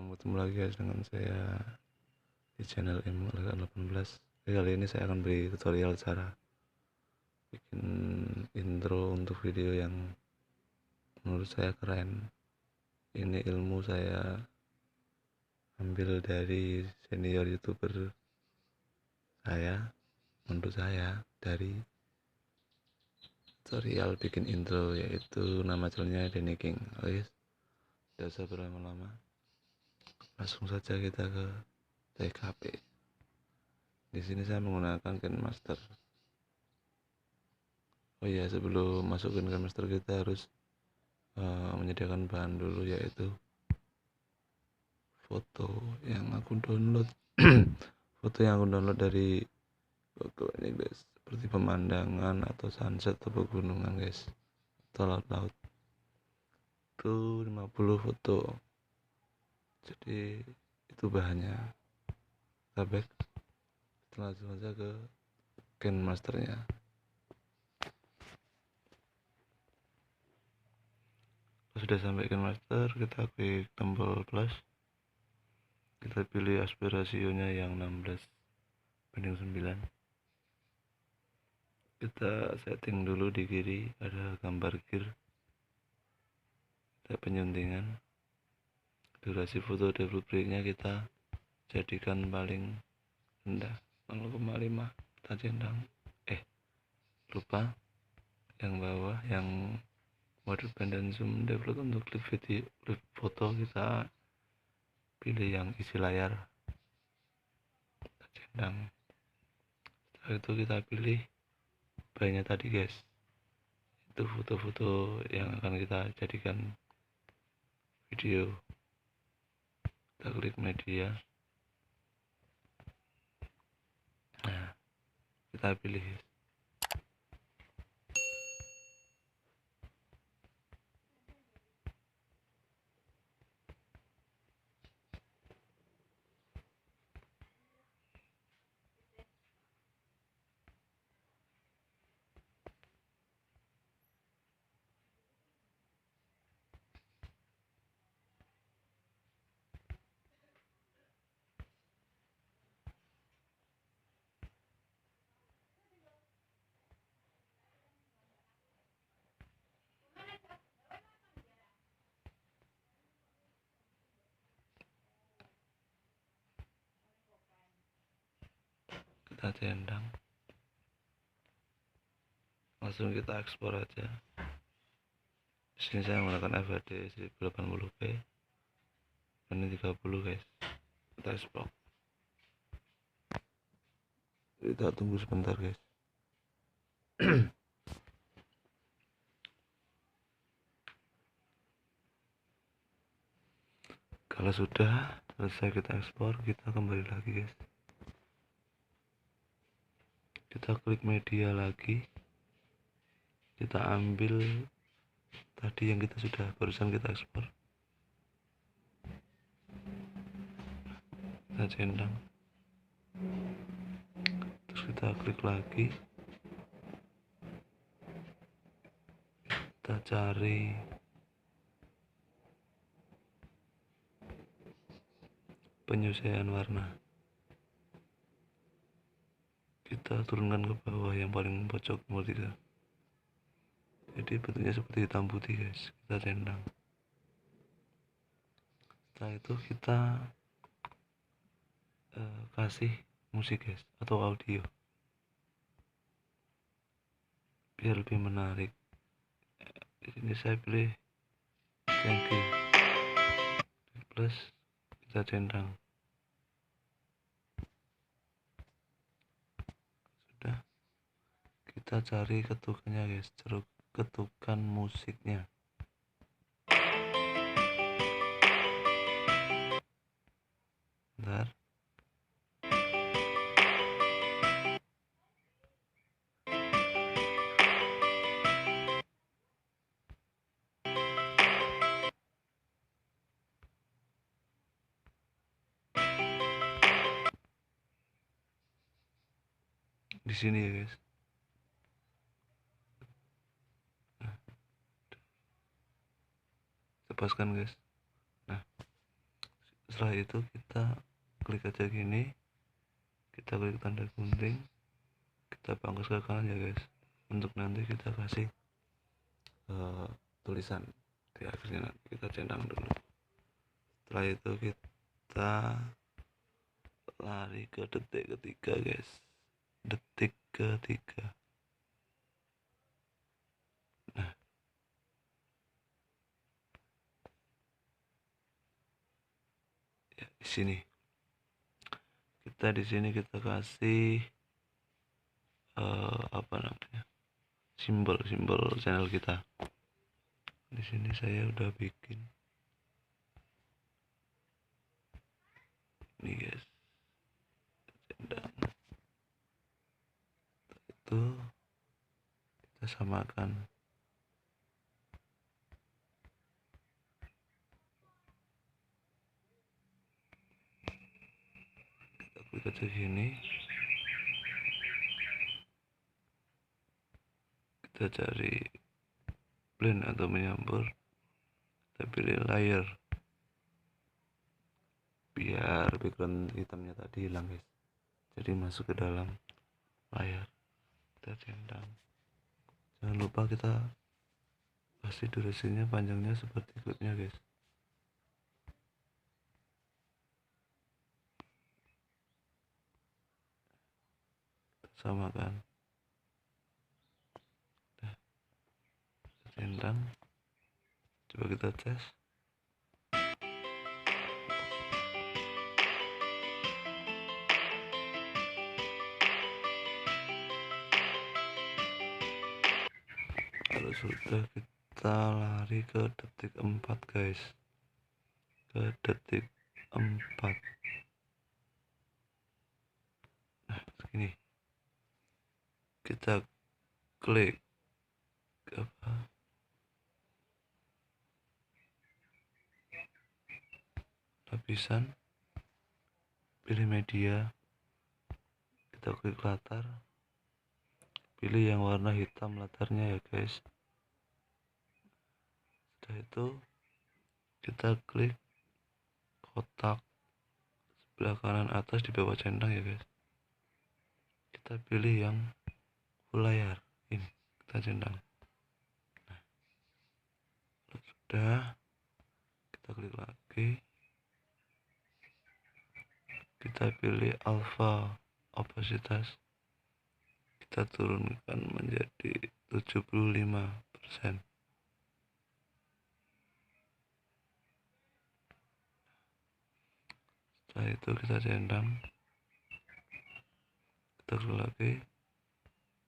Ketemu lagi guys dengan saya di channel Imung 18. Kali ini saya akan beri tutorial cara bikin intro untuk video yang menurut saya keren. Ini ilmu saya ambil dari senior youtuber saya, menurut saya, dari tutorial bikin intro, yaitu nama channelnya Dengan. Oke, tidak usah berlama-lama, langsung saja kita ke TKP. Di sini saya menggunakan Kinemaster. Oh iya, sebelum masukin Kinemaster kita harus menyediakan bahan dulu, yaitu foto yang aku download. Foto yang aku download dari Google ini guys, seperti pemandangan atau sunset atau pegunungan guys, atau laut-laut. Itu 50 foto, jadi itu bahannya. Kita back, langsung aja ke Kinemasternya. Sudah sampai Kinemaster, kita klik tombol plus, kita pilih aspirasionya yang 16:9. Kita setting dulu di kiri, ada gambar gear, ada penyuntingan. Durasi foto developnya kita jadikan paling rendah 0,5. Kita centang, lupa yang bawah, yang water band dan zoom develop. Untuk klip video, klip foto kita pilih yang isi layar, kita centang. Setelah itu kita pilih banyak tadi guys, itu foto-foto yang akan kita jadikan video. Kita klik media, nah kita pilih kita centang, langsung kita ekspor aja. Di sini saya menggunakan FHD 1080p, ini 30 guys. Kita ekspor, kita tunggu sebentar guys. Kalau sudah selesai kita ekspor, kita kembali lagi guys. Kita klik media lagi, kita ambil tadi yang kita sudah barusan kita ekspor, kita centang, terus kita klik lagi, kita cari penyelesaian warna, kita turunkan ke bawah yang paling pojok nomor 3. Jadi bentuknya seperti hitam putih guys, kita centang. Setelah itu kita kasih musik guys, atau audio, biar lebih menarik. Di sini saya pilih thank you plus, kita centang. Sudah, kita cari ketukannya guys, ketukan musiknya. Bentar, di sini ya guys. Lepaskan guys. Nah, Setelah itu kita klik aja gini, kita klik tanda gunting, kita pangkas ke kanan ya guys, untuk nanti kita kasih tulisan di akhirnya. Nanti kita centang dulu. Setelah itu kita lari ke detik ketiga guys, detik ketiga. Nah, ya di sini kita kasih apa namanya, simbol channel kita. Di sini saya udah bikin ini guys, centang. Itu kita samakan, kita klik aja gini, kita cari blend atau menyambur, kita pilih layer biar background hitamnya tadi hilang guys, jadi masuk ke dalam layar. Kita centang, jangan lupa kita kasih durasinya panjangnya seperti ikutnya guys. Kita samakan, kita centang, coba kita tes. Kalau sudah, kita lari ke detik 4 guys, ke detik 4. Nah segini, kita klik apa, lapisan, pilih media, kita klik latar, pilih yang warna hitam latarnya ya guys. Setelah itu kita klik kotak sebelah kanan atas di bawah centang ya guys, kita pilih yang full layar, ini kita centang. Nah, sudah, kita klik lagi, kita pilih alpha opasitas, kita turunkan menjadi 75%. Setelah itu kita centang, kita klik lagi,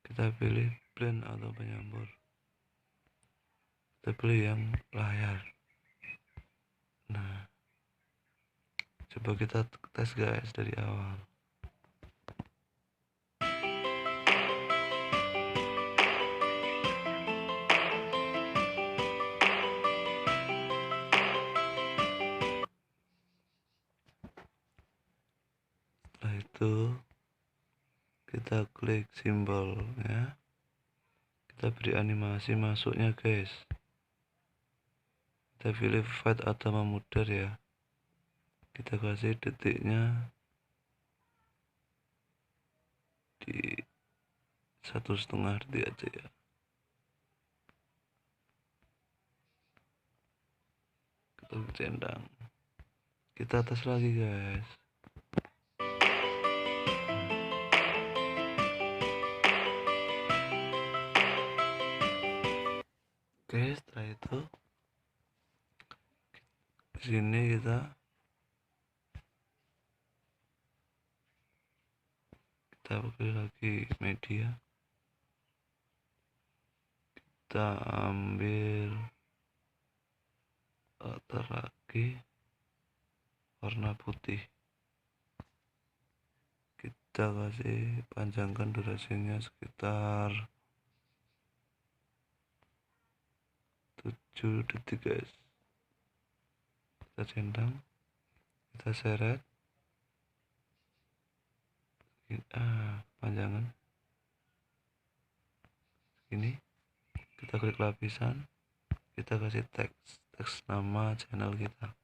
kita pilih blend atau penyambur, kita pilih yang layar. Nah, coba kita tes guys dari awal. Setelah itu kita klik simbolnya, kita beri animasi masuknya guys, kita pilih fade atau memudar ya, kita kasih detiknya di 1,5 detik aja ya. Kita centang, kita tes lagi guys. Oke, setelah itu di sini kita pilih lagi media, kita ambil latar lagi warna putih, kita kasih panjangkan durasinya sekitar 7 detik guys. Kita centang, kita seret panjangan ini, kita klik lapisan, kita kasih teks nama channel kita.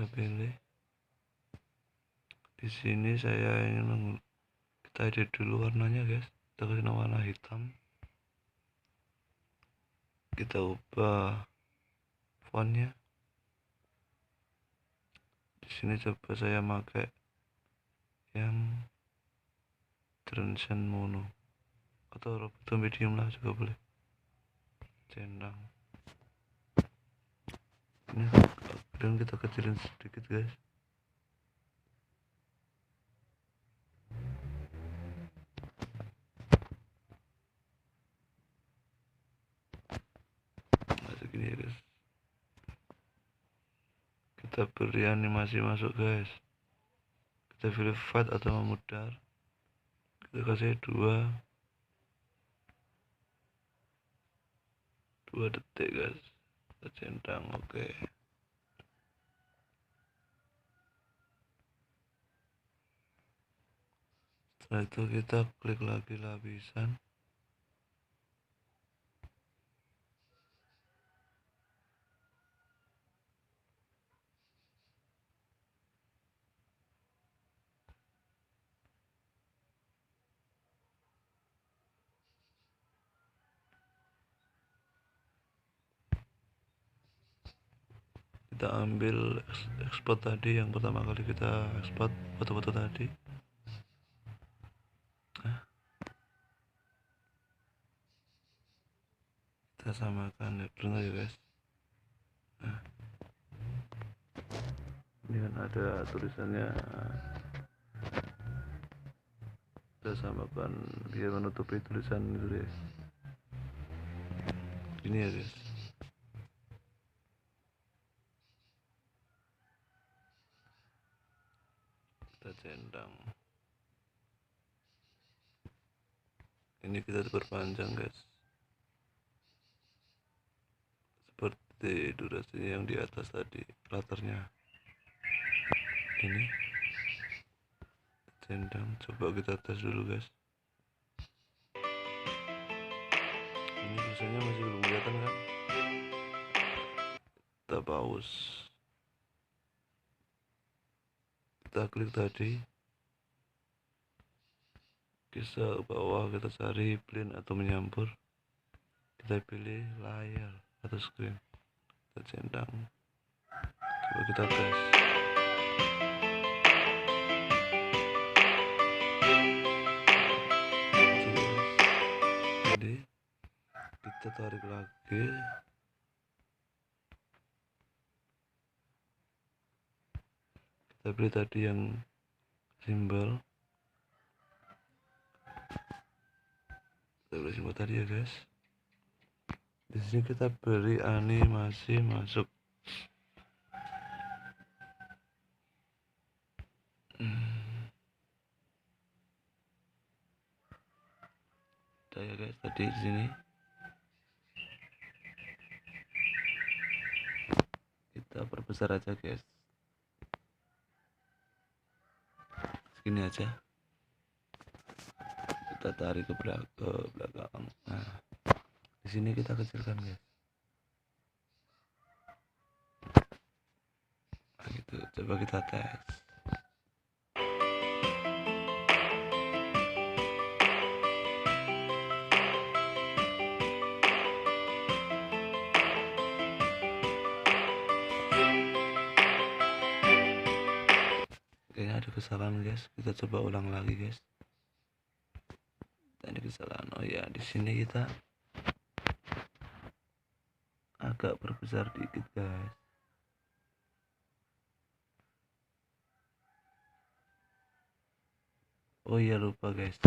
kita pilih. Di sini saya ingin kita edit dulu warnanya guys. Kita kasih warna hitam. Kita ubah fontnya. Di sini coba saya pakai yang transcend mono atau roboto medium lah juga boleh. Centang. Ini dan kita kecilin sedikit guys. Nah, segini ya guys. Kita beri animasi masuk guys. Kita pilih fade atau memudar. Kita kasih 2 detik guys. Kita centang, oke. Setelah itu kita klik lagi lapisan. Kita ambil export tadi yang pertama kali kita export foto-foto tadi. Kita samakan ya guys. Ini kan ada tulisannya. Kita samakan biar menutupi tulisan itu deh. Ini ya guys. Kita centang. Ini kita perpanjang guys. Seperti durasinya yang di atas tadi, latarnya. Ini centang, coba kita tes dulu guys. Ini tulisannya masih belum kelihatan kan? Kita pause. Kita klik tadi. Kita ke bawah, kita cari blend atau menyampur. Kita pilih layar atau screen. Kita centang. Coba kita tes. Jadi kita tarik lagi. Kita pilih tadi yang simbol. Kita pilih simbol tadi ya guys. Di sini kita beri animasi masuk. Udah ya guys, tadi di sini kita perbesar aja guys. Segini aja. Kita tarik ke belakang. Nah, di sini kita kecilkan guys. Nah, gitu. Coba kita tes. Kayaknya ada kesalahan guys. Kita coba ulang lagi guys. Tadi kesalahan. Oh ya, di sini kita agak perbesar dikit guys. Oh iya, lupa guys,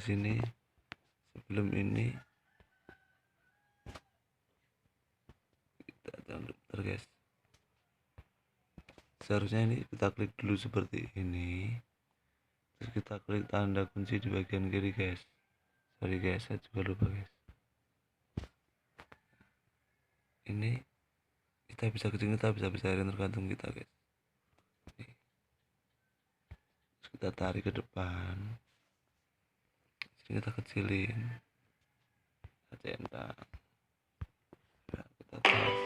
ini sebelum ini kita bentar guys. Seharusnya ini kita klik dulu seperti ini, terus kita klik tanda kunci di bagian kiri guys. Sorry guys, saya juga lupa guys. Ini kita bisa kecilin, kita bisa besarin, tergantung kita guys. Nih. Terus kita tarik ke depan, terus kita kecilin, kita centang. Nah, kita tes.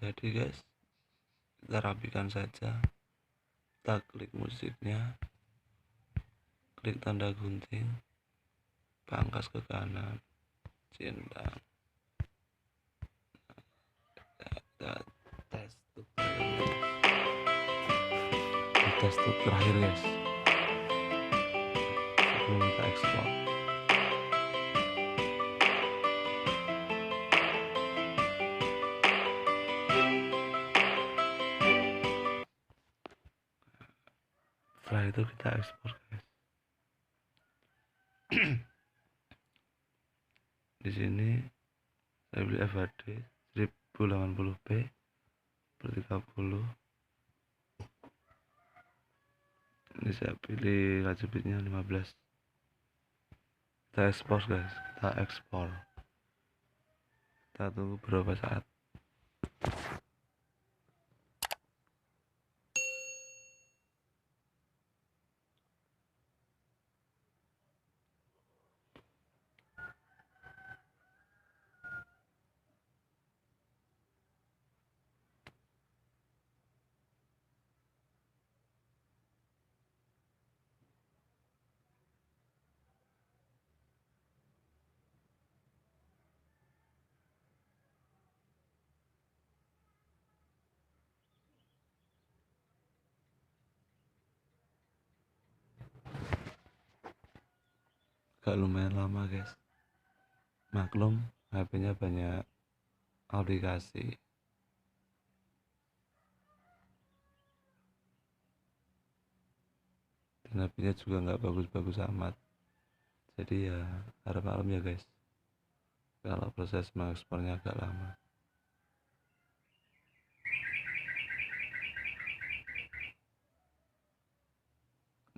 jadi guys, kita rapikan saja. Kita klik musiknya, klik tanda gunting, pangkas ke kanan, centang. Kita tes untuk terakhir guys, sebelum kita ekspor. Setelah itu kita ekspor guys. Di sini saya beli FHD 1080p per 30. Ini saya pilih laju bitnya 15. Kita ekspor guys, kita ekspor. Kita tunggu beberapa saat. Gak lumayan lama guys, maklum HP-nya banyak aplikasi. Dan HP-nya juga nggak bagus-bagus amat. Jadi ya harap maklum ya guys, kalau proses mengekspornya agak lama.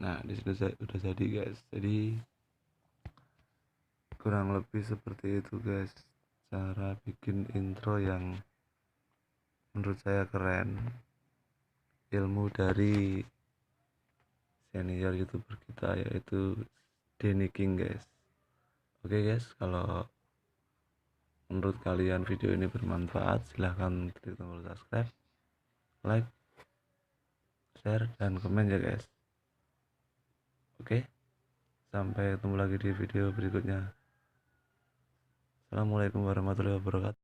Nah, di sini udah jadi guys. Jadi kurang lebih seperti itu guys, cara bikin intro yang menurut saya keren. Ilmu dari senior YouTuber kita yaitu Dengan guys. Oke guys, kalau menurut kalian video ini bermanfaat, silahkan klik tombol subscribe, like, share, dan komen ya guys. Oke, sampai ketemu lagi di video berikutnya. Assalamualaikum warahmatullahi wabarakatuh.